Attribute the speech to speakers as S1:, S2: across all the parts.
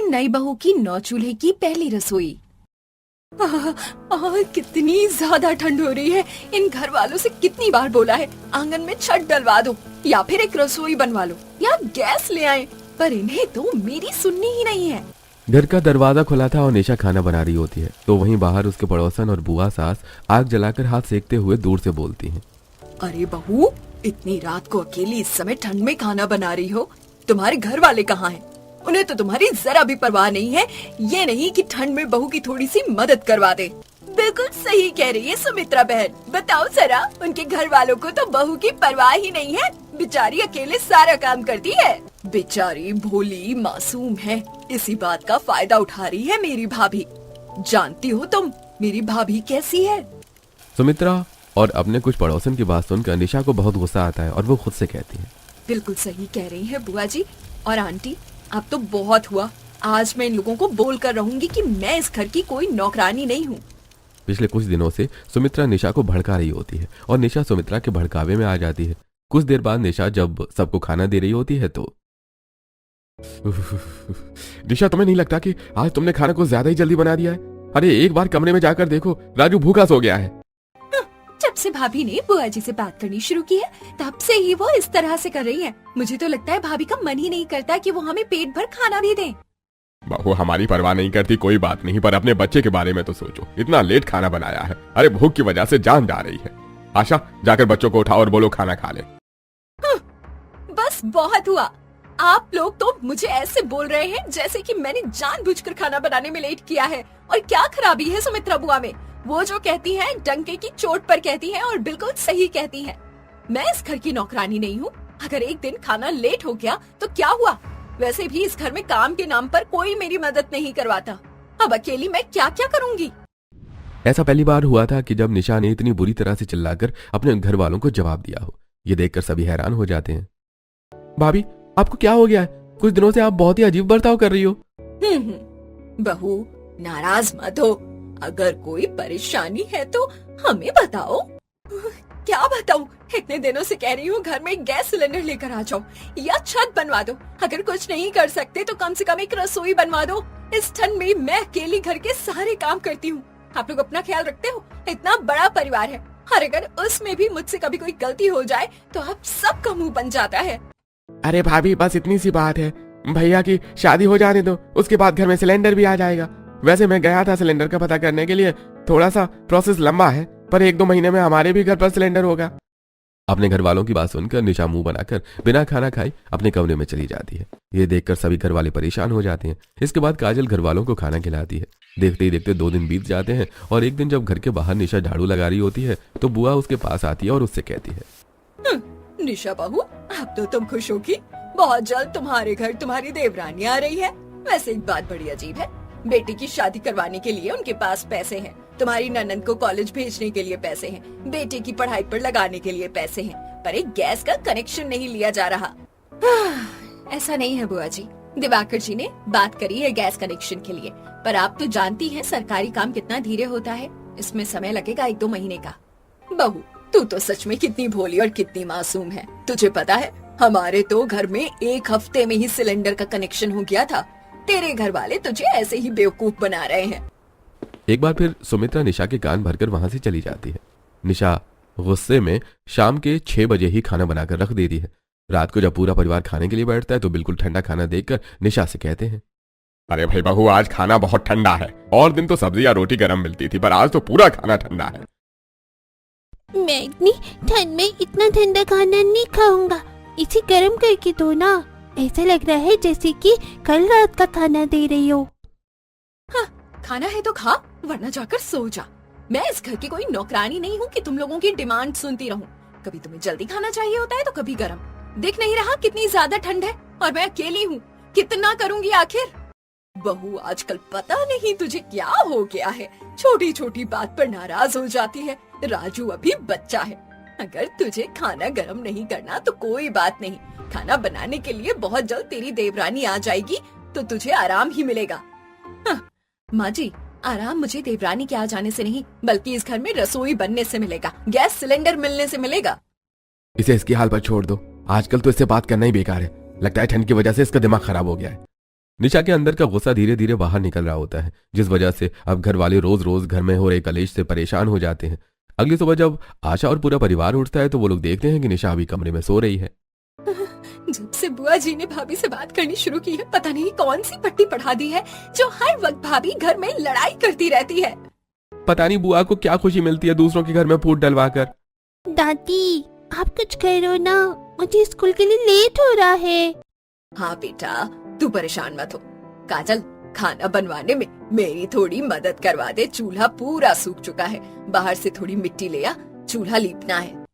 S1: नई बहू की 9 चूल्हे की पहली रसोई। कितनी ज्यादा ठंड हो रही है। इन घर वालों से कितनी बार बोला है आंगन में छत डलवा दो या फिर एक रसोई बनवा लो या गैस ले आए, पर इन्हें तो मेरी सुननी ही नहीं है।
S2: घर का दरवाजा खुला था और निशा खाना बना रही होती है तो वहीं बाहर उसके पड़ोसन और बुआ सास आग जलाकर हाथ सेकते हुए दूर से बोलती हैं।
S1: अरे बहू, इतनी रात को अकेली इस समय ठंड में खाना बना रही हो, तुम्हारे घर वाले कहाँ हैं? उन्हें तो तुम्हारी जरा भी परवाह नहीं है। ये नहीं कि ठंड में बहू की थोड़ी सी मदद करवा दे। बिल्कुल सही कह रही है सुमित्रा बहन। बताओ जरा, उनके घर वालों को तो बहू की परवाह ही नहीं है। बेचारी अकेले सारा काम करती है। बेचारी भोली मासूम है, इसी बात का फायदा उठा रही है मेरी भाभी। जानती हो तुम मेरी भाभी कैसी है?
S2: सुमित्रा और अपने कुछ पड़ोसन की बात सुनकर निशा को बहुत गुस्सा आता है और वो खुद से कहती है,
S1: बिल्कुल सही कह रही है बुआ जी और आंटी। अब तो बहुत हुआ। आज मैं इन लोगों को बोल कर रहूंगी कि मैं इस घर की कोई नौकरानी नहीं हूँ।
S2: पिछले कुछ दिनों से सुमित्रा निशा को भड़का रही होती है और निशा सुमित्रा के भड़कावे में आ जाती है। कुछ देर बाद निशा जब सबको खाना दे रही होती है तो निशा, तुम्हें नहीं लगता कि आज तुमने खाना को ज्यादा ही जल्दी बना दिया है? अरे एक बार कमरे में जाकर देखो, राजू भूखा सो गया है।
S1: जब से भाभी ने बुआ जी से बात करनी शुरू की है तब से ही वो इस तरह से कर रही है। मुझे तो लगता है भाभी का मन ही नहीं करता कि वो हमें पेट भर खाना भी दे।
S3: बहू हमारी परवाह नहीं करती कोई बात नहीं, पर अपने बच्चे के बारे में तो सोचो। इतना लेट खाना बनाया है, अरे भूख की वजह से जान जा रही है। आशा, जाकर बच्चों को उठाओ और बोलो खाना खा ले।
S1: बस बहुत हुआ। आप लोग तो मुझे ऐसे बोल रहे हैं जैसे कि मैंने जानबूझकर खाना बनाने में लेट किया है। और क्या खराबी है सुमित्रा बुआ में? वो जो कहती हैं डंके की चोट पर कहती हैं और बिल्कुल सही कहती हैं। मैं इस घर की नौकरानी नहीं हूँ। अगर एक दिन खाना लेट हो गया तो क्या हुआ? वैसे भी इस घर में काम के नाम पर कोई मेरी मदद नहीं करवाता। अब अकेली मैं क्या क्या करूँगी?
S2: ऐसा पहली बार हुआ था कि जब निशा ने इतनी बुरी तरह से चिल्लाकर अपने घर वालों को जवाब दिया हो। ये देखकर सभी हैरान हो जाते हैं। भाभी, आपको क्या हो गया है? कुछ दिनों से आप बहुत ही अजीब बर्ताव कर रही हो।
S1: बहू, नाराज मत हो। अगर कोई परेशानी है तो हमें बताओ। क्या बताऊं? इतने दिनों से कह रही हूँ घर में गैस सिलेंडर लेकर आ जाओ या छत बनवा दो। अगर कुछ नहीं कर सकते तो कम से कम एक रसोई बनवा दो। इस ठंड में मैं अकेली घर के सारे काम करती हूँ। आप लोग अपना ख्याल रखते हो? इतना बड़ा परिवार है और अगर उसमें भी मुझसे कभी कोई गलती हो जाए तो आप सबका मुंह बन जाता है।
S3: अरे भाभी, बस इतनी सी बात है। भैया की शादी हो जाने दो, उसके बाद घर में सिलेंडर भी आ जाएगा। वैसे मैं गया था सिलेंडर का पता करने के लिए। थोड़ा सा प्रोसेस लंबा है, पर 1-2 महीने में हमारे भी घर पर सिलेंडर होगा।
S2: अपने घर वालों की बात सुनकर निशा मुंह बनाकर बिना खाना खाए अपने कमरे में चली जाती है। ये देखकर सभी घर वाले परेशान हो जाते हैं। इसके बाद काजल घर वालों को खाना खिलाती है। देखते ही देखते 2 दिन बीत जाते हैं और एक दिन जब घर के बाहर निशा झाड़ू लगा रही होती है तो बुआ उसके पास आती है और उससे कहती है,
S1: निशा बहू, अब तो तुम खुश होगी। बहुत जल्द तुम्हारे घर तुम्हारी देवरानी आ रही है। वैसे एक बात बड़ी अजीब है, बेटी की शादी करवाने के लिए उनके पास पैसे हैं, तुम्हारी ननद को कॉलेज भेजने के लिए पैसे हैं, बेटे की पढ़ाई पर लगाने के लिए पैसे हैं, पर एक गैस का कनेक्शन नहीं लिया जा रहा। ऐसा नहीं है बुआ जी, दिवाकर जी ने बात करी है गैस कनेक्शन के लिए, पर आप तो जानती हैं सरकारी काम कितना धीरे होता है। इसमें समय लगेगा 1-2 महीने का। बहू, तू तो सच में कितनी भोली और कितनी मासूम है। तुझे पता है हमारे तो घर में 1 हफ्ते में ही सिलेंडर का कनेक्शन हो गया था। तेरे घर वाले तुझे ऐसे ही बेवकूफ बना रहे हैं।
S2: एक बार फिर सुमित्रा निशा के कान भरकर वहां से चली जाती है। निशा गुस्से में शाम के 6 बजे ही खाना बनाकर रख देती है। रात को जब पूरा परिवार खाने के लिए बैठता है तो बिल्कुल ठंडा खाना देखकर निशा से कहते हैं,
S3: अरे भाई बहू, आज खाना बहुत ठंडा है। और दिन तो सब्जी या रोटी गर्म मिलती थी, पर आज तो पूरा खाना ठंडा है।
S4: मैं इतनी ठंड में इतना ठंडा खाना नहीं खाऊंगा, इसे गर्म करके दो ना। ऐसा लग रहा है जैसे कि कल रात का खाना दे रही हो।
S1: हाँ, खाना है तो खा, वरना जाकर सो जा। मैं इस घर की कोई नौकरानी नहीं हूँ कि तुम लोगों की डिमांड सुनती रहूं। कभी तुम्हें जल्दी खाना चाहिए होता है तो कभी गरम। दिख नहीं रहा कितनी ज्यादा ठंड है और मैं अकेली हूँ, कितना करूँगी आखिर? बहू, आजकल पता नहीं तुझे क्या हो गया है, छोटी छोटी बात पर नाराज हो जाती है। राजू अभी बच्चा है। अगर तुझे खाना गरम नहीं करना तो कोई बात नहीं, खाना बनाने के लिए बहुत जल्द तेरी देवरानी आ जाएगी तो तुझे आराम ही मिलेगा। हाँ, माँ जी, आराम मुझे देवरानी के आ जाने से नहीं बल्कि इस घर में रसोई बनने से मिलेगा, गैस सिलेंडर मिलने से मिलेगा।
S2: इसे इसकी हाल पर छोड़ दो। आजकल तो इससे बात करना ही बेकार है। लगता है ठंड की वजह से इसका दिमाग खराब हो गया है। निशा के अंदर का गुस्सा धीरे धीरे बाहर निकल रहा होता है, जिस वजह से अब घर वाले रोज रोज घर में हो रहे कलेश से परेशान हो जाते हैं। अगली सुबह जब आशा और पूरा परिवार उठता है तो वो लोग देखते हैं कि निशा अभी कमरे में सो रही है।
S1: जब से बुआ जी ने भाभी से बात करनी शुरू की है, पता नहीं कौन सी पट्टी पढ़ा दी है जो हर वक्त भाभी घर में लड़ाई करती रहती है।
S2: पता नहीं बुआ को क्या खुशी मिलती है दूसरों के घर में फूट डलवा कर।
S4: दादी आप कुछ करो ना, मुझे स्कूल के लिए लेट हो रहा है।
S1: हाँ बेटा, तू परेशान मत हो। काजल, खाना बनवाने में मेरी थोड़ी मदद करवा दे। चूल्हा पूरा सूख चुका है, बाहर से थोड़ी मिट्टी ले आ, चूल्हा लीपना है।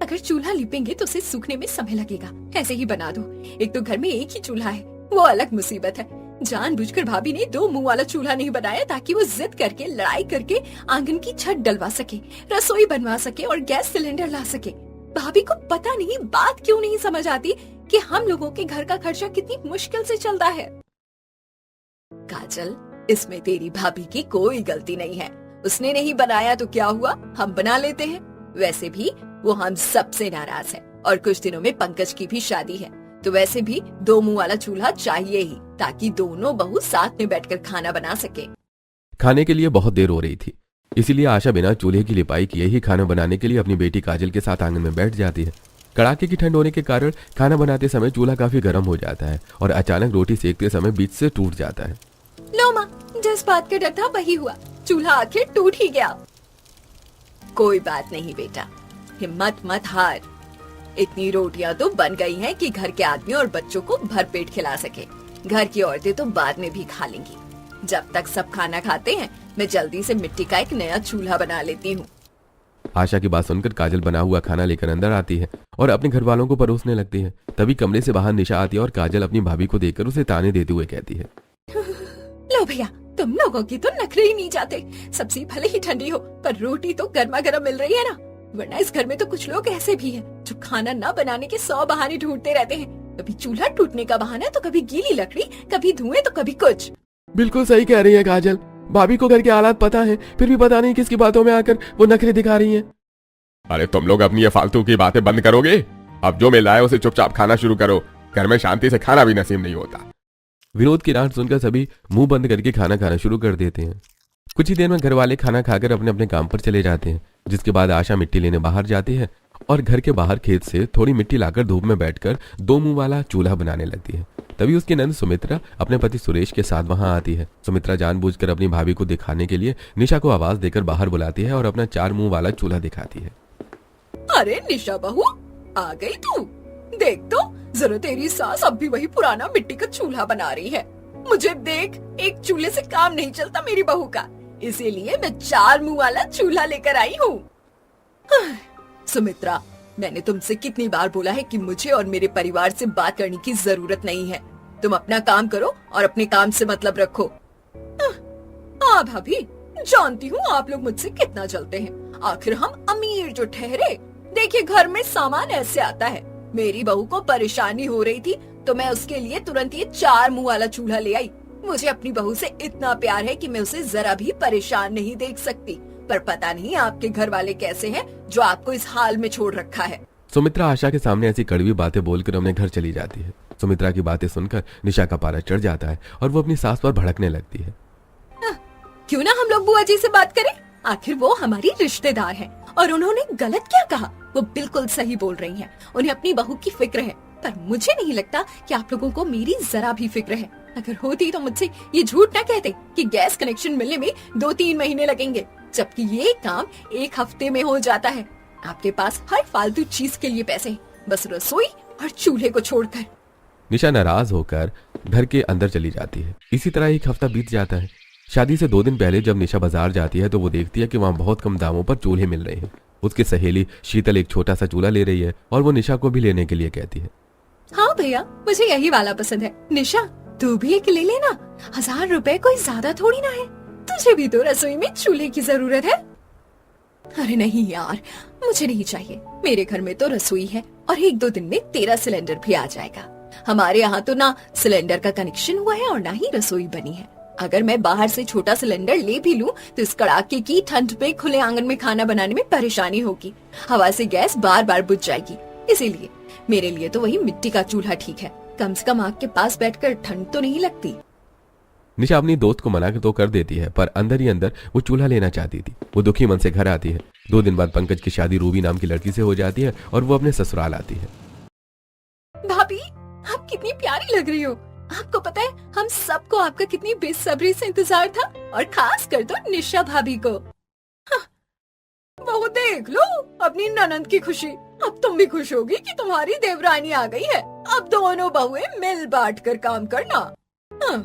S1: अगर चूल्हा लीपेंगे तो उसे सूखने में समय लगेगा, ऐसे ही बना दो। एक तो घर में एक ही चूल्हा है, वो अलग मुसीबत है। जानबूझकर भाभी ने 2 मुंह वाला चूल्हा नहीं बनाया ताकि वो जिद करके लड़ाई करके आंगन की छत डलवा सके, रसोई बनवा सके और गैस सिलेंडर ला सके। भाभी को पता नहीं बात क्यों नहीं समझ आती कि हम लोगों के घर का खर्चा कितनी मुश्किल से चलता है। काजल, इसमें तेरी भाभी की कोई गलती नहीं है। उसने नहीं बनाया तो क्या हुआ, हम बना लेते हैं। वैसे भी वो हम सबसे नाराज है और कुछ दिनों में पंकज की भी शादी है, तो वैसे भी 2 मुंह वाला चूल्हा चाहिए ही, ताकि दोनों बहू साथ में बैठकर खाना बना सके।
S2: खाने के लिए बहुत देर हो रही थी, इसीलिए आशा बिना चूल्हे की लिपाई किए ही खाना बनाने के लिए अपनी बेटी काजल के साथ आंगन में बैठ जाती है। कड़ाके की ठंड होने के कारण खाना बनाते समय चूल्हा काफी गर्म हो जाता है और अचानक रोटी सेकते समय बीच से टूट जाता है।
S1: लो माँ, जिस बात का डर था वही हुआ, चूल्हा आखिर टूट ही गया। कोई बात नहीं बेटा, हिम्मत मत हार। इतनी रोटियां तो बन गई हैं कि घर के आदमी और बच्चों को भरपेट खिला सके। घर की औरतें तो बाद में भी खा लेंगी। जब तक सब खाना खाते हैं, मैं जल्दी से मिट्टी का एक नया चूल्हा बना लेती हूँ।
S2: आशा की बात सुनकर काजल बना हुआ खाना लेकर अंदर आती है और अपने घर वालों को परोसने लगती है। तभी कमरे से बाहर निशा आती है और काजल अपनी भाभी को देखकर उसे ताने देते हुए कहती है,
S1: लो भैया, तुम लोगों की तो नखरे ही नहीं जाते। सब्जी भले ही ठंडी हो पर रोटी तो गर्मा गर्म मिल रही है ना। वरना इस घर में तो कुछ लोग ऐसे भी हैं जो खाना न बनाने के 100 बहाने ढूंढते रहते हैं। कभी चूल्हा टूटने का बहाना, तो कभी गीली लकड़ी, कभी धुएं, तो कभी कुछ।
S3: बिल्कुल सही कह रही है काजल, भाभी को घर के हालात पता है, फिर भी पता नहीं किसकी बातों में आकर वो नखरे दिखा रही हैं।
S2: अरे तुम लोग अपनी ये फालतू की बातें बंद करोगे? अब जो मिल रहा है उसे चुपचाप खाना शुरू करो। घर में शांति से खाना भी नसीब नहीं होता। विनोद की डांट सुनकर सभी मुंह बंद करके खाना खाना शुरू कर देते हैं। कुछ ही देर में घर वाले खाना खाकर अपने अपने काम पर चले जाते हैं, जिसके बाद आशा मिट्टी लेने बाहर जाती है और घर के बाहर खेत से थोड़ी मिट्टी लाकर धूप में बैठकर 2 मुंह वाला चूल्हा बनाने लगती है। तभी उसकी नंद सुमित्रा अपने पति सुरेश के साथ वहां आती है। सुमित्रा जानबूझकर अपनी भाभी को दिखाने के लिए निशा को आवाज देकर बाहर बुलाती है और अपना 4 मुंह वाला चूल्हा दिखाती है।
S1: अरे निशा बहू, आ गई तू? देख तो जरा, तेरी सास अब भी वही पुराना मिट्टी का चूल्हा बना रही है। मुझे देख, एक चूल्हे से काम नहीं चलता मेरी बहू का, इसीलिए मैं 4 मुंह वाला चूल्हा लेकर आई हूँ। सुमित्रा, मैंने तुमसे कितनी बार बोला है कि मुझे और मेरे परिवार से बात करने की जरूरत नहीं है। तुम अपना काम करो और अपने काम से मतलब रखो। हाँ भाभी, जानती हूँ आप लोग मुझसे कितना जलते हैं। आखिर हम अमीर जो ठहरे। देखिए, घर में सामान ऐसे आता है। मेरी बहू को परेशानी हो रही थी तो मैं उसके लिए तुरंत ये 4 मुंह वाला चूल्हा ले आई। मुझे अपनी बहू से इतना प्यार है कि मैं उसे जरा भी परेशान नहीं देख सकती। पर पता नहीं आपके घर वाले कैसे हैं जो आपको इस हाल में छोड़ रखा है।
S2: सुमित्रा आशा के सामने ऐसी कड़वी बातें बोलकर अपने घर चली जाती है। सुमित्रा की बातें सुनकर निशा का पारा चढ़ जाता है और वो अपनी सास पर भड़कने लगती है।
S1: क्यों ना हम लोग बुआ जी से बात करें? आखिर वो हमारी रिश्तेदार हैं और उन्होंने गलत क्या कहा? वो बिल्कुल सही बोल रही हैं। उन्हें अपनी बहू की फिक्र है, पर मुझे नहीं लगता कि आप लोगों को मेरी जरा भी फिक्र है। अगर होती तो मुझसे ये झूठ न कहते कि गैस कनेक्शन मिलने में 2-3 महीने लगेंगे, जबकि ये काम 1 हफ्ते में हो जाता है। आपके पास हर फालतू चीज के लिए पैसे हैं, बस रसोई और चूल्हे को छोड़कर।
S2: निशा नाराज होकर घर के अंदर चली जाती है। इसी तरह 1 हफ्ता बीत जाता है। शादी से 2 दिन पहले जब निशा बाजार जाती है तो वो देखती है कि वहाँ बहुत कम दामों पर चूल्हे मिल रहे हैं। उसकी सहेली शीतल एक छोटा सा चूल्हा ले रही है और वो निशा को भी लेने के लिए कहती है।
S1: हाँ भैया, मुझे यही वाला पसंद है। निशा, तू भी एक ले लेना। 1000 रुपए कोई ज्यादा थोड़ी ना है। तुझे भी तो रसोई में चूल्हे की जरूरत है। अरे नहीं यार, मुझे नहीं चाहिए। मेरे घर में तो रसोई है और 1-2 दिन में तेरा सिलेंडर भी आ जाएगा। हमारे यहाँ तो ना सिलेंडर का कनेक्शन हुआ है और ना ही रसोई बनी है। अगर मैं बाहर से छोटा सिलेंडर ले भी लूं तो इस कड़ाके की ठंड में खुले आंगन में खाना बनाने में परेशानी होगी। हवा से गैस बार बार बुझ जाएगी। इसीलिए मेरे लिए तो वही मिट्टी का चूल्हा ठीक है। कम से कम आग के पास बैठकर ठंड तो नहीं लगती।
S2: निशा अपनी दोस्त को मना तो कर देती है, पर अंदर ही अंदर वो चूल्हा लेना चाहती थी। वो दुखी मन से घर आती है। 2 दिन बाद पंकज की शादी रूबी नाम की लड़की से हो जाती है और वो अपने ससुराल आती है।
S1: भाभी, आप कितनी प्यारी लग रही हो। आपको पता है हम सबको आपका कितनी बेसब्री से इंतजार था, और खास कर तो निशा भाभी को। हाँ, वो देख लो अपनी ननंद की खुशी। अब तुम भी खुश होगी कि तुम्हारी देवरानी आ गई है। अब दोनों बहुएं मिल बांट कर काम करना। हाँ,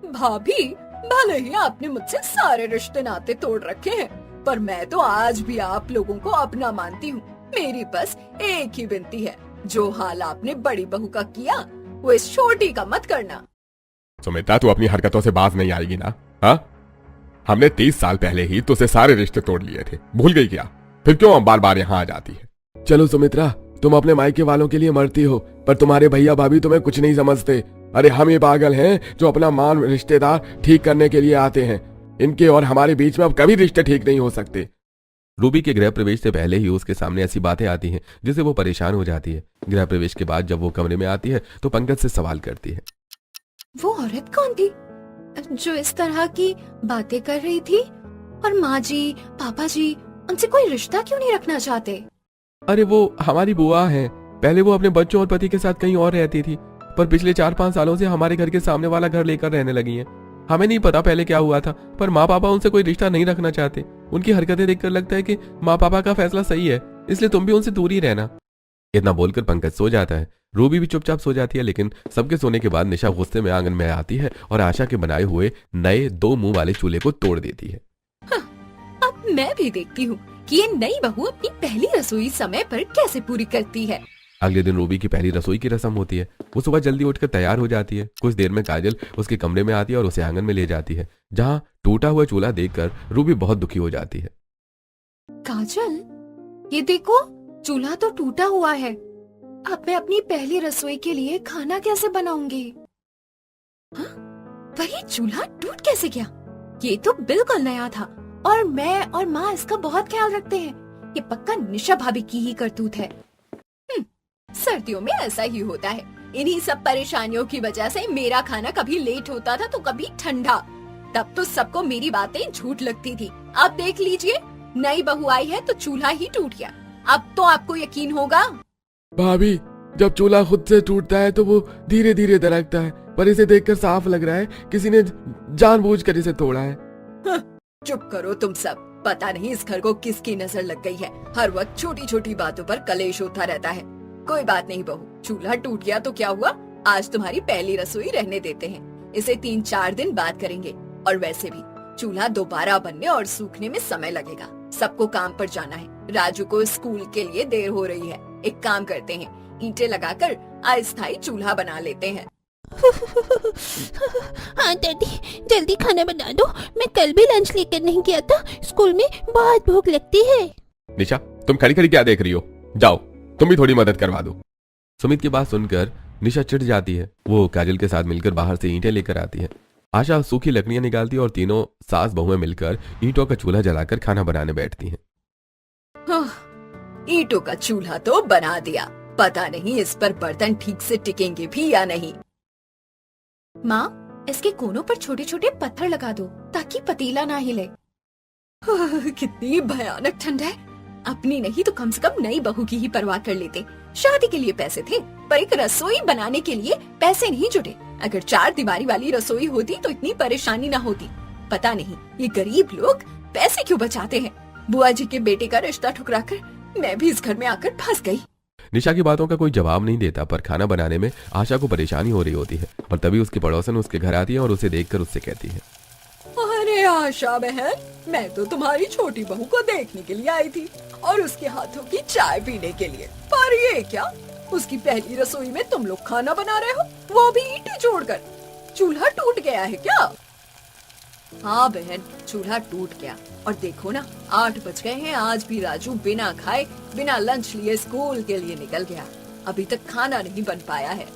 S1: भाभी, भले ही आपने मुझसे सारे रिश्ते नाते तोड़ रखे हैं, पर मैं तो आज भी आप लोगों को अपना मानती हूँ। मेरी बस एक ही विनती है, जो हाल आपने बड़ी बहू का किया वो इस छोटी का मत करना।
S3: सुमित्रा, तू अपनी हरकतों से बाज नहीं आएगी ना? हाँ, हमने 30 साल पहले ही तुझसे सारे रिश्ते तोड़ लिए थे, भूल गई क्या? फिर क्यों बार बार यहाँ आ जाती है?
S2: चलो सुमित्रा, तुम अपने मायके वालों के लिए मरती हो, पर तुम्हारे भैया भाभी तुम्हें कुछ नहीं समझते। अरे हम ये पागल हैं जो अपना मान रिश्तेदार ठीक करने के लिए आते हैं। इनके और हमारे बीच में अब कभी रिश्ते ठीक नहीं हो सकते। रूबी के गृह प्रवेश से पहले ही उसके सामने ऐसी बातें आती हैं जिससे वो परेशान हो जाती है। गृह प्रवेश के बाद जब वो कमरे में आती है तो पंकज से सवाल करती है,
S1: वो औरत कौन थी जो इस तरह की बातें कर रही थी? और माँ जी, पापा जी उनसे कोई रिश्ता क्यों नहीं रखना चाहते?
S2: अरे वो हमारी बुआ है। पहले वो अपने बच्चों और पति के साथ कहीं और रहती थी, पर पिछले 4-5 सालों से हमारे घर के सामने वाला घर लेकर रहने लगी हैं। हमें नहीं पता पहले क्या हुआ था, पर माँ पापा उनसे कोई रिश्ता नहीं रखना चाहते। उनकी हरकतें देखकर लगता है कि माँ पापा का फैसला सही है, इसलिए तुम भी उनसे दूर ही रहना। इतना बोलकर पंकज सो जाता है। रूबी भी चुपचाप सो जाती है, लेकिन सबके सोने के बाद निशा गुस्से में आंगन में आती है और आशा के बनाए हुए नए 2 मुंह वाले चूल्हे को तोड़ देती है।
S1: अब मैं भी देखती हूँ कि ये नई बहू अपनी पहली रसोई समय पर कैसे पूरी करती है।
S2: अगले दिन रूबी की पहली रसोई की रस्म होती है। वो सुबह जल्दी उठकर तैयार हो जाती है। कुछ देर में काजल उसके कमरे में आती है और उसे आंगन में ले जाती है, जहाँ टूटा हुआ चूल्हा देखकर रूबी बहुत दुखी हो जाती है।
S1: काजल, ये देखो चूल्हा तो टूटा हुआ है। अब मैं अपनी पहली रसोई के लिए खाना कैसे बनाऊंगी? हाँ? वही चूल्हा टूट कैसे गया? ये तो बिल्कुल नया था, और मैं और माँ इसका बहुत ख्याल रखते हैं। ये पक्का निशा भाभी की ही करतूत है। सर्दियों में ऐसा ही होता है। इन्हीं सब परेशानियों की वजह से मेरा खाना कभी लेट होता था तो कभी ठंडा। तब तो सबको मेरी बातें झूठ लगती थी। अब देख लीजिए, नई बहू आई है तो चूल्हा ही टूट गया। अब तो आपको यकीन होगा।
S3: भाभी, जब चूल्हा खुद से टूटता है तो वो धीरे धीरे दरकता है, पर इसे देखकर साफ लग रहा है किसी ने जानबूझकर इसे तोड़ा है।
S1: चुप करो तुम सब। पता नहीं इस घर को किसकी नजर लग गई है। हर वक्त छोटी छोटी बातों पर कलेश होता रहता है। कोई बात नहीं बहू, चूल्हा टूट गया तो क्या हुआ? आज तुम्हारी पहली रसोई रहने देते हैं। इसे 3-4 दिन बाद करेंगे। और वैसे भी चूल्हा दोबारा बनने और सूखने में समय लगेगा। सबको काम पर जाना है। राजू को स्कूल के लिए देर हो रही है। एक काम करते हैं, ईंटें लगाकर अस्थायी चूल्हा बना लेते हैं।
S4: हाँ दादी, जल्दी खाना बना दो। मैं कल भी लंच लेकर नहीं गया था। स्कूल में बहुत भूख लगती है।
S2: निशा, तुम खड़ी खड़ी क्या देख रही हो? जाओ, तुम भी थोड़ी मदद करवा दो। सुमित की बात सुनकर निशा चिढ़ जाती है। वो काजल के साथ मिलकर बाहर से ईंटें लेकर आती है। आशा सूखी लकड़ियां निकालती है और तीनों सास बहुएं मिलकर ईंटों का चूल्हा जलाकर खाना बनाने बैठती हैं।
S1: ईंटों का चूल्हा तो बना दिया, पता नहीं इस पर बर्तन ठीक से टिकेंगे भी या नहीं। माँ, इसके कोनों पर छोटे छोटे पत्थर लगा दो ताकि पतीला ना हिले। कितनी भयानक ठंड है। अपनी नहीं तो कम से कम नई बहू की ही परवाह कर लेते। शादी के लिए पैसे थे, पर एक रसोई बनाने के लिए पैसे नहीं जुटे। अगर 4 दीवारी वाली रसोई होती तो इतनी परेशानी ना होती। पता नहीं ये गरीब लोग पैसे क्यों बचाते हैं। बुआ जी के बेटे का रिश्ता ठुकराकर मैं भी इस घर में आकर फंस गई।
S2: निशा की बातों का कोई जवाब नहीं देता, पर खाना बनाने में आशा को परेशानी हो रही होती है। और तभी उसकी पड़ोसन उसके घर आती है और उसे देखकर उससे कहती है,
S1: अरे आशा बहन, मैं तो तुम्हारी छोटी बहू को देखने के लिए आई थी और उसके हाथों की चाय पीने के लिए। पर ये क्या, उसकी पहली रसोई में तुम लोग खाना बना रहे हो, वो भी ईंटें जोड़कर। चूल्हा टूट गया है क्या? हाँ बहन, चूल्हा टूट गया। और देखो ना, 8 बज गए हैं। आज भी राजू बिना खाए बिना लंच लिए स्कूल के लिए निकल गया। अभी तक खाना नहीं बन पाया है।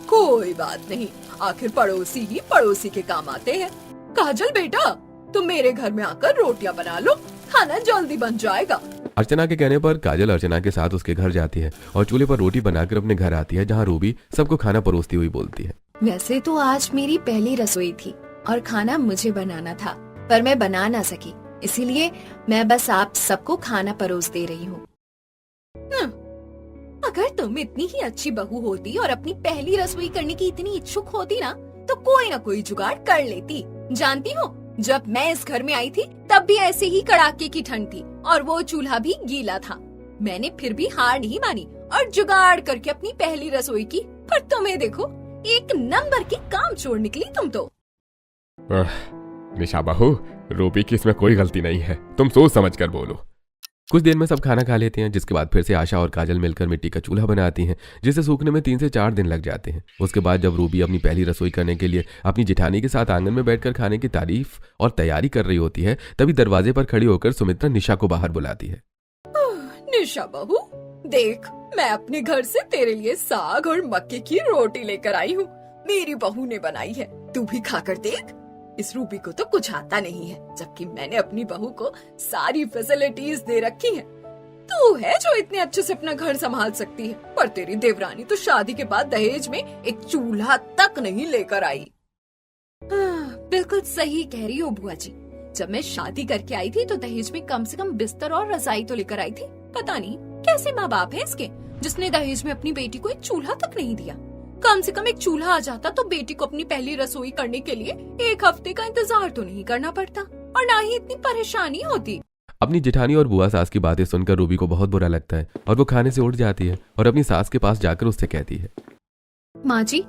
S1: कोई बात नहीं, आखिर पड़ोसी ही पड़ोसी के काम आते हैं। काजल बेटा, तुम मेरे घर में आकर रोटियां बना लो, खाना जल्दी बन जाएगा।
S2: अर्चना के कहने पर काजल अर्चना के साथ उसके घर जाती है और चूल्हे पर रोटी बनाकर अपने घर आती है, जहाँ रूबी सबको खाना परोसती हुई बोलती है।
S1: वैसे तो आज मेरी पहली रसोई थी और खाना मुझे बनाना था, पर मैं बना ना सकी, इसीलिए मैं बस आप सबको खाना परोस दे रही हूँ। अगर तुम इतनी ही अच्छी बहू होती और अपनी पहली रसोई करने की इतनी इच्छुक होती ना, तो कोई ना कोई जुगाड़ कर लेती। जानती हो, जब मैं इस घर में आई थी तब भी ऐसे ही कड़ाके की ठंड थी और वो चूल्हा भी गीला था। मैंने फिर भी हार नहीं मानी और जुगाड़ करके अपनी पहली रसोई की। पर तुम्हें देखो, एक नंबर की काम चोर निकली तुम तो।
S3: निशा बहू, रूबी की इसमें कोई गलती नहीं है, तुम सोच समझ कर बोलो।
S2: कुछ देर में सब खाना खा लेते हैं, जिसके बाद फिर से आशा और काजल मिलकर मिट्टी का चूल्हा बनाती हैं, जिसे सूखने में 3 से 4 दिन लग जाते हैं। उसके बाद जब रूबी अपनी पहली रसोई करने के लिए अपनी जेठानी के साथ आंगन में बैठकर खाने की तारीफ और तैयारी कर रही होती है, तभी दरवाजे पर खड़ी होकर सुमित्रा निशा को बाहर बुलाती है।
S1: निशा बहू, देख, मैं अपने घर से तेरे लिए साग और मक्के की रोटी लेकर आई हूँ। मेरी बहू ने बनाई है, तू भी खाकर देख। इस रूबी को तो कुछ आता नहीं है, जबकि मैंने अपनी बहू को सारी फैसिलिटीज दे रखी हैं। तू है जो इतने अच्छे से अपना घर संभाल सकती है, पर तेरी देवरानी तो शादी के बाद दहेज में एक चूल्हा तक नहीं लेकर आई। बिल्कुल सही कह रही हो बुआ जी। जब मैं शादी करके आई थी तो दहेज में कम से कम बिस्तर और रजाई तो लेकर आई थी। पता नहीं कैसे माँ बाप है इसके, जिसने दहेज में अपनी बेटी को एक चूल्हा तक नहीं दिया। कम से कम एक चूल्हा आ जाता तो बेटी को अपनी पहली रसोई करने के लिए 1 हफ्ते का इंतजार तो नहीं करना पड़ता और ना ही इतनी परेशानी होती।
S2: अपनी जेठानी और बुआ सास की बातें सुनकर रूबी को बहुत बुरा लगता है और वो खाने से उठ जाती है और अपनी सास के पास जाकर उससे कहती है,
S1: माँ जी,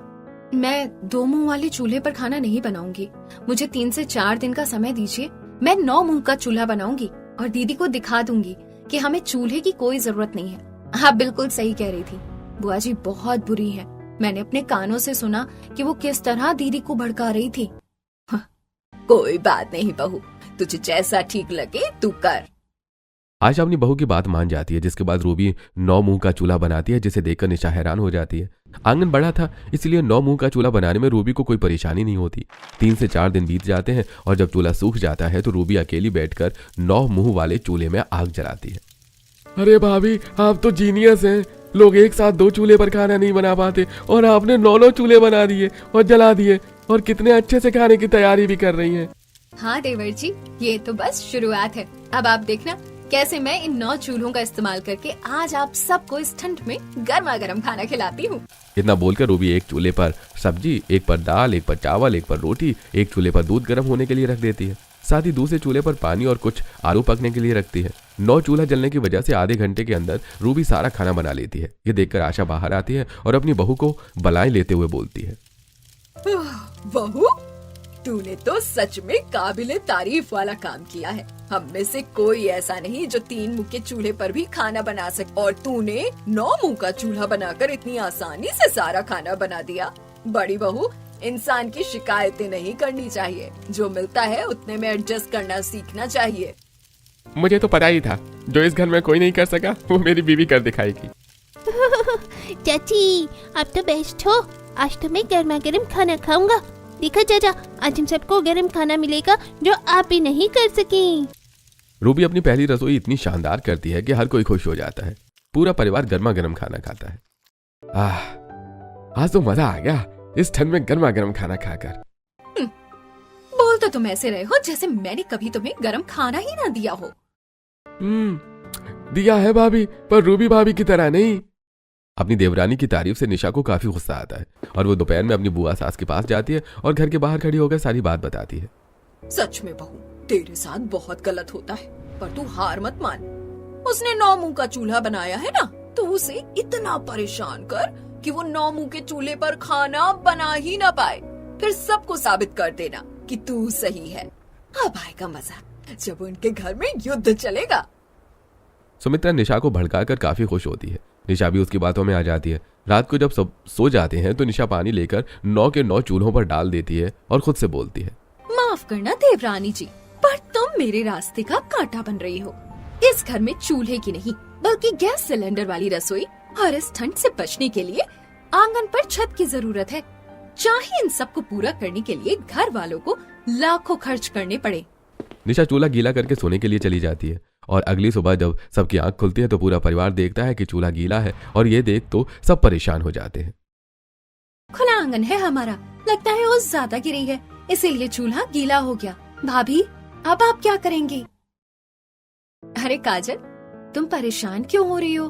S1: मैं 2 मुंह वाले चूल्हे पर खाना नहीं बनाऊंगी। मुझे 3 से 4 दिन का समय दीजिए। मैं 9 मुंह का चूल्हा बनाऊंगी और दीदी को दिखा दूंगी कि हमें चूल्हे की कोई जरूरत नहीं है। हाँ, बिल्कुल सही कह रही थी। बुआ जी बहुत बुरी है। मैंने अपने कानों से सुना कि वो किस तरह दीदी को भड़का रही थी। कोई बात नहीं बहू, तुझे जैसा ठीक लगे तू कर।
S2: आशा अपनी बहू की बात मान जाती है, जिसके बाद रूबी 9 मुंह का चूल्हा बनाती है, जिसे देखकर निशा हैरान हो जाती है। आंगन बड़ा था, इसलिए 9 मुंह का चूल्हा बनाने में रूबी को कोई परेशानी नहीं होती। 3 से 4 दिन बीत जाते हैं और जब चूल्हा सूख जाता है तो रूबी अकेली बैठकर 9 मुंह वाले चूल्हे में आग जलाती है।
S3: अरे भाभी, आप तो जीनियस हैं। लोग एक साथ 2 चूल्हे पर खाना नहीं बना पाते और आपने 9 चूल्हे बना दिए और जला दिए, और कितने अच्छे से खाने की तैयारी भी कर रही हैं।
S1: हाँ देवर जी, ये तो बस शुरुआत है। अब आप देखना कैसे मैं इन 9 चूल्हों का इस्तेमाल करके आज आप सबको इस ठंड में गर्मा गर्म खाना खिलाती हूँ।
S2: इतना बोलकर रूबी एक चूल्हे पर सब्जी, एक पर दाल, एक पर चावल, एक पर रोटी, एक चूल्हे पर दूध गर्म होने के लिए रख देती है। साथ ही दूसरे चूल्हे पर पानी और कुछ आलू पकने के लिए रखती है। 9 चूल्हा जलने की वजह से आधे घंटे के अंदर रूबी सारा खाना बना लेती है। ये देखकर आशा बाहर आती है और अपनी बहू को बलाएं लेते हुए बोलती है,
S1: बहू, तूने तो सच में काबिले तारीफ वाला काम किया है। हम में से कोई ऐसा नहीं जो 3 मुंह के चूल्हे पर भी खाना बना सके, और तूने 9 मुंह का चूल्हा बनाकर इतनी आसानी से सारा खाना बना दिया। बड़ी बहू, इंसान की शिकायतें नहीं करनी चाहिए, जो मिलता है उतने में एडजस्ट करना सीखना चाहिए।
S3: मुझे तो पता ही था, जो इस घर में कोई नहीं कर सका वो मेरी बीवी कर दिखाएगी।
S4: चाची, आप तो बेस्ट हो। आज तो मैं गर्मा गर्म खाना खाऊंगा। देखा चाचा, आज हम सबको गर्म खाना मिलेगा जो आप भी नहीं कर सकी।
S2: रूबी अपनी पहली रसोई इतनी शानदार करती है कि हर कोई खुश हो जाता है। पूरा परिवार गर्मा गर्म खाना खाता है।
S3: आज तो मजा आ गया इस ठंड में गर्मा गर्म खाना खाकर।
S1: बोल तो तुम ऐसे रहे हो जैसे मैंने कभी तुम्हें गर्म खाना ही ना दिया हो।
S3: दिया है भाभी, पर रूबी भाभी की तरह नहीं।
S2: अपनी देवरानी की तारीफ से निशा को काफी गुस्सा आता है और वो दोपहर में अपनी बुआ सास के पास जाती है और घर के बाहर खड़ी होकर सारी बात बताती है।
S1: सच में बहू, तेरे साथ बहुत गलत होता है, पर तू हार मत मान। उसने 9 मुंह का चूल्हा बनाया है ना, तो उसे इतना परेशान कर कि वो 9 मुंह के चूल्हे पर खाना बना ही ना पाए। फिर सबको साबित कर देना कि तू सही है। अब आएगा मजा जब उनके घर में युद्ध चलेगा।
S2: सुमित्रा निशा को भड़काकर काफी खुश होती है। निशा भी उसकी बातों में आ जाती है। रात को जब सब सो जाते हैं तो निशा पानी लेकर 9 के 9 चूल्हों पर डाल देती है और खुद से बोलती है,
S1: माफ करना देवरानी जी, पर तुम मेरे रास्ते का कांटा बन रही हो। इस घर में चूल्हे की नहीं बल्कि गैस सिलेंडर वाली रसोई और इस ठंड से बचने के लिए आंगन पर छत की जरूरत है। चाहे इन सबको पूरा करने के लिए घर वालों को लाखों खर्च करने पड़े,
S2: निशा चूल्हा गीला करके सोने के लिए चली जाती है और अगली सुबह जब सबकी आंख खुलती है तो पूरा परिवार देखता है कि चूल्हा गीला है और ये देख तो सब परेशान हो जाते हैं।
S1: खुला आंगन है हमारा, लगता है ओस ज्यादा गिरी है, इसीलिए चूल्हा गीला हो गया। भाभी अब आप क्या करेंगी? अरे काजल, तुम परेशान क्यों हो रही हो?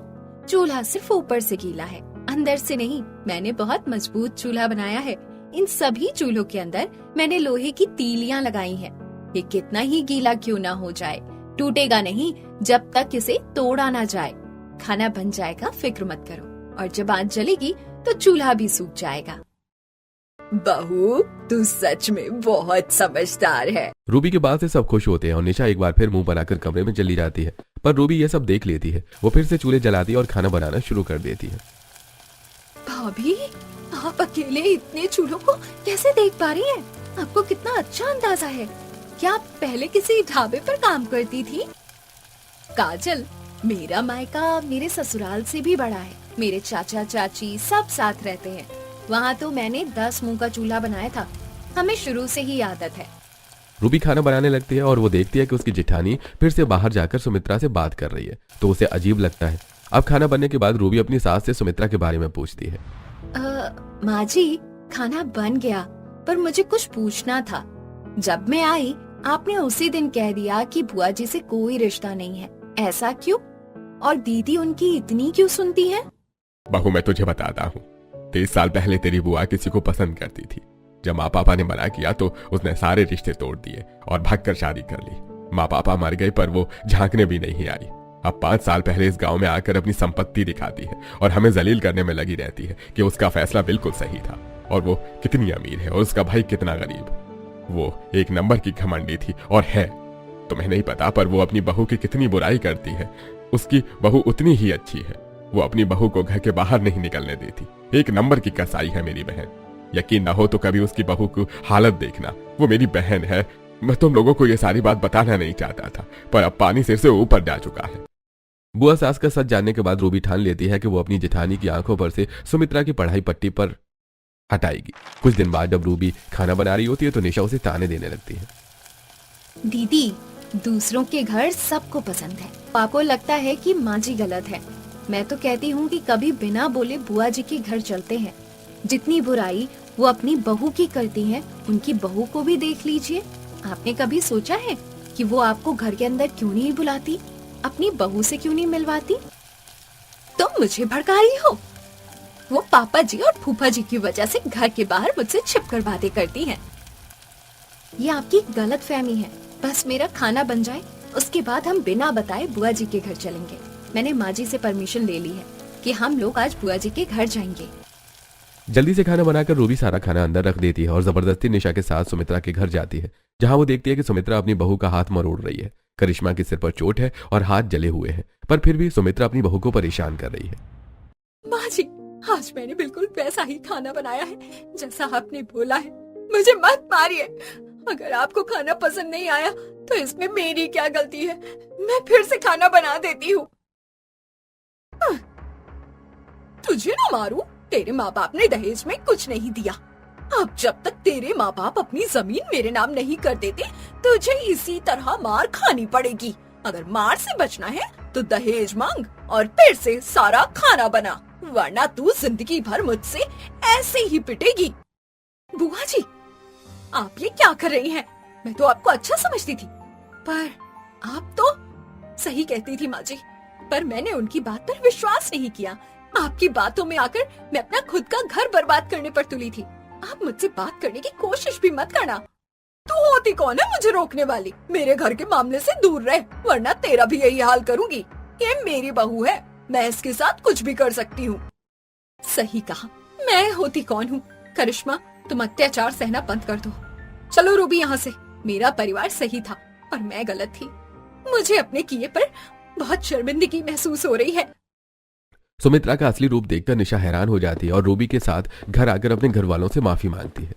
S1: चूल्हा सिर्फ ऊपर से गीला है, अंदर से नहीं। मैंने बहुत मजबूत चूल्हा बनाया है। इन सभी चूल्हों के अंदर मैंने लोहे की तीलियां लगाई हैं। ये कितना ही गीला क्यों ना हो जाए, टूटेगा नहीं जब तक इसे तोड़ा ना जाए। खाना बन जाएगा, फिक्र मत करो, और जब आंच जलेगी तो चूल्हा भी सूख जाएगा। बहू, तू सच में बहुत समझदार है।
S2: रूबी के बात से सब खुश होते हैं और निशा एक बार फिर मुंह बनाकर कमरे में चली जाती है, पर रूबी ये सब देख लेती है। वो फिर से चूल्हे जलाती है और खाना बनाना शुरू कर देती है।
S1: भाभी, आप अकेले इतने चूल्हों को कैसे देख पा रही हैं? आपको कितना अच्छा अंदाजा है। क्या आप पहले किसी ढाबे पर काम करती थी? काजल, मेरा मायका मेरे ससुराल से भी बड़ा है। मेरे चाचा चाची सब साथ रहते हैं। वहाँ तो मैंने 10 मुंह का चूल्हा बनाया था। हमें शुरू से ही आदत है।
S2: रूबी खाना बनाने लगती है और वो देखती है कि उसकी जेठानी फिर से बाहर जाकर सुमित्रा से बात कर रही है, तो उसे अजीब लगता है। अब खाना बनने के बाद रूबी अपनी सास से सुमित्रा के बारे में पूछती है।
S1: माँ जी, खाना बन गया, पर मुझे कुछ पूछना था। जब मैं आई, आपने उसी दिन कह दिया कि बुआ जी से कोई रिश्ता नहीं है। ऐसा क्यों? और दीदी उनकी इतनी क्यों सुनती है?
S3: बहू, मैं तुझे बताता हूँ। 30 साल पहले तेरी बुआ किसी को पसंद करती थी। जब माँ पापा ने मना किया तो उसने सारे रिश्ते तोड़ दिए और भागकर शादी कर ली। माँ पापा मर गए, पर वो झांकने भी नहीं आई। अब 5 साल पहले इस गांव में आकर अपनी संपत्ति दिखाती है और हमें जलील करने में लगी रहती है कि उसका फैसला बिल्कुल सही था और वो कितनी अमीर है और उसका भाई कितना गरीब। वो एक नंबर की घमंडी थी और है। तुम्हें नहीं पता, पर वो अपनी बहू की कितनी बुराई करती है। उसकी बहू उतनी ही अच्छी है। वो अपनी बहू को घर के बाहर नहीं निकलने देती। एक नंबर की कसाई है मेरी बहन। यकीन ना हो तो कभी उसकी बहू की हालत देखना। वो मेरी बहन है। मैं तुम लोगों को ये सारी बात बताना नहीं चाहता था, पर अब पानी सिर से ऊपर जा चुका है।
S2: बुआ सास का सच जानने के बाद रूबी ठान लेती है कि वो अपनी जेठानी की आंखों पर से सुमित्रा की पढ़ाई पट्टी पर हटाएगी। कुछ दिन बाद जब रूबी खाना बना रही होती है तो निशा उसे ताने देने लगती है।
S1: दीदी, दूसरों के घर सबको पसंद है। आपको लगता है कि माँ जी गलत है। मैं तो कहती हूँ कि कभी बिना बोले बुआ जी के घर चलते हैं। जितनी बुराई वो अपनी बहू की करती हैं, उनकी बहू को भी देख लीजिए। आपने कभी सोचा है कि वो आपको घर के अंदर क्यों नहीं बुलाती, अपनी बहू से क्यों नहीं मिलवाती? तुम मुझे भड़का रही हो। वो पापा जी और फूफा जी की वजह से घर के बाहर मुझसे छिपकर बातें करती हैं। ये आपकी गलत फहमी है। बस मेरा खाना बन जाए, उसके बाद हम बिना बताए बुआ जी के घर चलेंगे। मैंने माँ जी से परमिशन ले ली है कि हम लोग आज बुआ जी के घर जाएंगे।
S2: जल्दी से खाना बनाकर रूबी सारा खाना अंदर रख देती है और जबरदस्ती निशा के साथ सुमित्रा के घर जाती है, जहां वो देखती है कि सुमित्रा अपनी बहू का हाथ मरोड़ रही है। करिश्मा के सिर पर चोट है और हाथ जले हुए हैं, पर फिर भी सुमित्रा अपनी बहू को परेशान कर रही है।
S1: माँ जी, आज मैंने बिल्कुल वैसा ही खाना बनाया है जैसा आपने बोला है। मुझे मत मारिए। अगर आपको खाना पसंद नहीं आया तो इसमें मेरी क्या गलती है? मैं फिर से खाना बना देती हूँ। तुझे ना मारूं? तेरे माँ बाप ने दहेज में कुछ नहीं दिया। अब जब तक तेरे माँ बाप अपनी जमीन मेरे नाम नहीं कर देते, तुझे इसी तरह मार खानी पड़ेगी। अगर मार से बचना है तो दहेज मांग और फिर से सारा खाना बना, वरना तू जिंदगी भर मुझसे ऐसे ही पिटेगी। बुआ जी, आप ये क्या कर रही हैं? मैं तो आपको अच्छा समझती थी, पर आप तो सही कहती थी माँ जी, पर मैंने उनकी बात पर विश्वास नहीं किया। आपकी बातों में आकर मैं अपना खुद का घर बर्बाद करने पर तुली थी। आप मुझसे बात करने की कोशिश भी मत करना। तू होती कौन है मुझे रोकने वाली? मेरे घर के मामले से दूर रह, वरना तेरा भी यही हाल करूंगी। ये मेरी बहू है, मैं इसके साथ कुछ भी कर सकती हूँ। सही कहा, मैं होती कौन हूँ? करिश्मा, तुम अत्याचार सहना बंद कर दो। चलो रूबी यहाँ से। मेरा परिवार सही था और मैं गलत थी। मुझे अपने किए पर बहुत शर्मिंदगी महसूस हो रही है।
S2: सुमित्रा का असली रूप देखकर निशा हैरान हो जाती है और रूबी के साथ घर आकर अपने घर वालों से माफी मांगती है।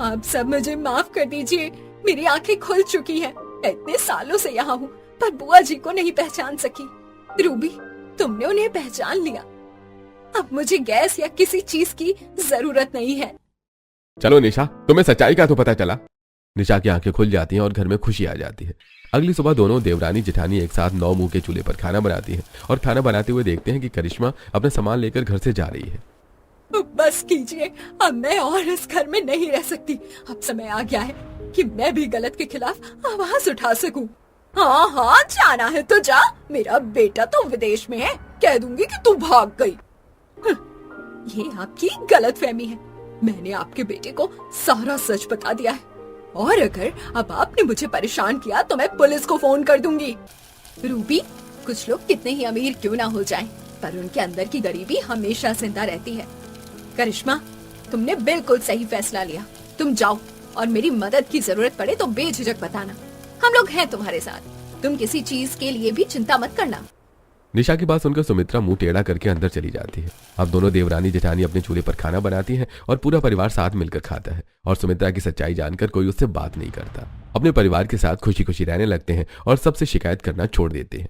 S1: आप सब मुझे माफ कर दीजिए। मेरी आंखें खुल चुकी हैं। इतने सालों से यहाँ हूँ, पर बुआ जी को नहीं पहचान सकी। रूबी, तुमने उन्हें पहचान लिया। अब मुझे गैस या किसी चीज की जरूरत नहीं है।
S3: चलो निशा, तुम्हें सच्चाई का तो पता चला।
S2: निशा की आंखें खुल जाती हैं और घर में खुशी आ जाती है। अगली सुबह दोनों देवरानी जेठानी एक साथ 9 मुंह के चूल्हे पर खाना बनाती हैं और खाना बनाते हुए देखते हैं कि करिश्मा अपना सामान लेकर घर से जा रही है।
S1: बस कीजिए, अब मैं और इस घर में नहीं रह सकती। अब समय आ गया है कि मैं भी गलत के खिलाफ आवाज उठा सकूं। हाँ हाँ, जाना है तो जा, मेरा बेटा तो विदेश में है, कह दूंगी कि तू भाग गई। ये आपकी गलतफहमी है, मैंने आपके बेटे को सारा सच बता दिया है और अगर अब आपने मुझे परेशान किया तो मैं पुलिस को फोन कर दूंगी। रूबी, कुछ लोग कितने ही अमीर क्यों ना हो जाएं, पर उनके अंदर की गरीबी हमेशा जिंदा रहती है। करिश्मा, तुमने बिल्कुल सही फैसला लिया। तुम जाओ और मेरी मदद की जरूरत पड़े तो बेझिझक बताना, हम लोग हैं तुम्हारे साथ। तुम किसी चीज के लिए भी चिंता मत करना।
S2: निशा की बात सुनकर सुमित्रा मुंह टेढ़ा करके अंदर चली जाती है। अब दोनों देवरानी जेठानी अपने चूल्हे पर खाना बनाती हैं और पूरा परिवार साथ मिलकर खाता है और सुमित्रा की सच्चाई जानकर कोई उससे बात नहीं करता। अपने परिवार के साथ खुशी खुशी रहने लगते हैं और सबसे शिकायत करना छोड़ देते हैं।